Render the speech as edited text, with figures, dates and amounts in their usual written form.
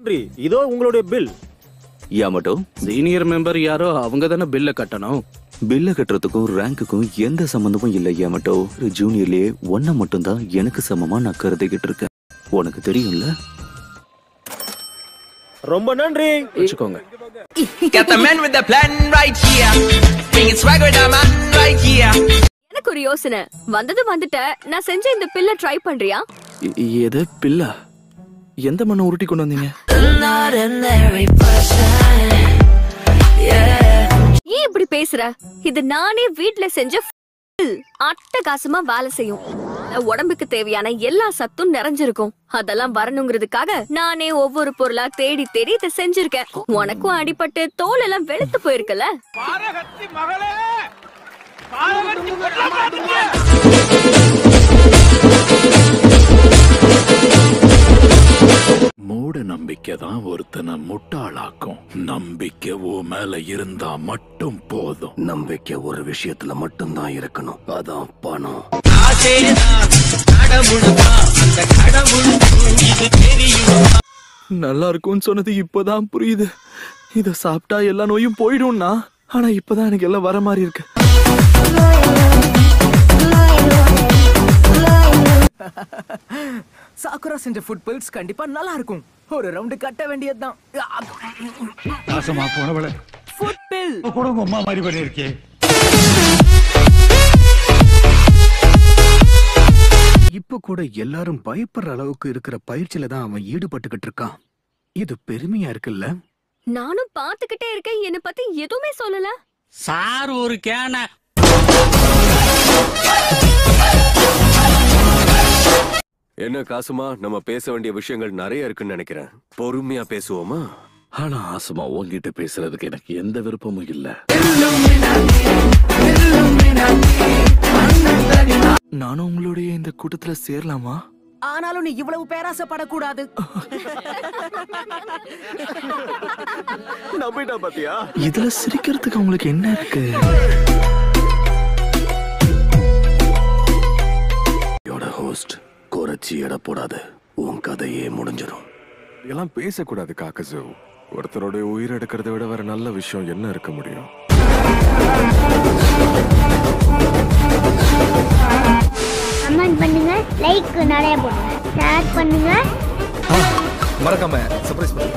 நன்றி, இதோ உங்களுடைய பில். யாமட்டோ சீனியர் மெம்பர் யாரோ அவங்க தானே பில்ல கட்டணும். பில்ல கட்டுறதுக்கும் ரேங்குக்கும் எந்த சம்பந்தமும் இல்லை யாமட்டோ. ஜூனியர்லயே ஒன்ன மட்டும் தான் எனக்கு சமமா நான் கருதிக்கிட்டு இருக்கேன். உனக்கு தெரியும்ல. ரொம்ப நன்றி. வச்சுக்கோங்க. Got the man with the plan right here. Bringing swag with the man right here. எனக்கு ஒரு யோசனை. வந்தது வந்துட்ட, நான் செஞ்ச இந்த பில்ல ட்ரை பண்றியா? எது பில்லா? எந்த மண்ணை உருட்டி கொண்டு வந்தீங்க? ஏன் இப்படி பேசுற? இது நானே வீட்ல செஞ்ச அட்டகாசமா வேலை செய்யும். உடம்புக்கு தேவையான எல்லா சத்தும் நிறைஞ்சிருக்கும். அதெல்லாம் வரணுங்கிறதுக்காக நானே ஒவ்வொரு பொருளா தேடி தேடி இதை செஞ்சிருக்கேன். உனக்கும் அடிபட்டு தோல் எல்லாம் வெளுத்து போயிருக்கல. மூட நம்பிக்கை தான் ஒருத்தனை முட்டாளாக்கும். நம்பிக்கை ஓ மேல இருந்தா மட்டும் போதும். நம்பிக்கை ஒரு விஷயத்துல மட்டும்தான் இருக்கணும், அதான் பணம். நல்லா இருக்கும்னு சொன்னது இப்பதான் புரியுது. இத சாப்பிட்டா எல்லா நோயும் போயிடும்னா, ஆனா இப்பதான் எனக்கு எல்லாம் வர மாதிரி இருக்கு. சாக்குரா செஞ்ச ஃபுட் பில்ஸ் கண்டிப்பா நல்லா இருக்கும். ஒரு ரவுண்ட் கட்ட வேண்டியதுதான். நாசமா போனவள ஃபுட் பில் கூட அம்மா மாதிரி பண்ணிருக்கே. இப்ப கூட எல்லாரும் பயப்படுற அளவுக்கு இருக்கிற பயிற்சியில தான் அவன் ஈடுபட்டுக்கிட்டு இருக்கான். இது பெருமையா இருக்குல்ல? நானும் பாத்துக்கிட்டே இருக்கேன். என்ன பத்தி எதுவுமே சொல்லல. சார் ஒரு கேன. என்ன காசுமா, நம்ம பேச வேண்டிய விஷயங்கள் நிறைய இருக்குன்னு நினைக்கிறேன். பொறுமையா பேசுவோமா? ஆனா ஆசமா உன்கிட்ட பேசுறதுக்கு எனக்கு எந்த விருப்பமும் இல்ல. நானும் உங்களுடைய இந்த கூட்டத்துல சேரலாமா? ஆனாலும் நீ இவ்வளவு பேராசப்படக்கூடாது. நம்பிட்டா பாத்தியா? இதுல சிரிக்கிறதுக்கு உங்களுக்கு என்ன இருக்கு? ஹோஸ்ட் குறைச்சி எடை போடாது, உன் கதையே முடிஞ்சிடும். இதெல்லாம் பேசக்கூடாது காக்கசு. ஒருத்தருடைய உயிர் எடுக்கிறத விட வேற நல்ல விஷயம் என்ன இருக்க முடியும்? கமெண்ட் பண்ணுங்க, லைக் நிறைய போடுங்க, ஷேர் பண்ணுங்க, மறக்காம சர்ப்ரைஸ் பண்ணுங்க.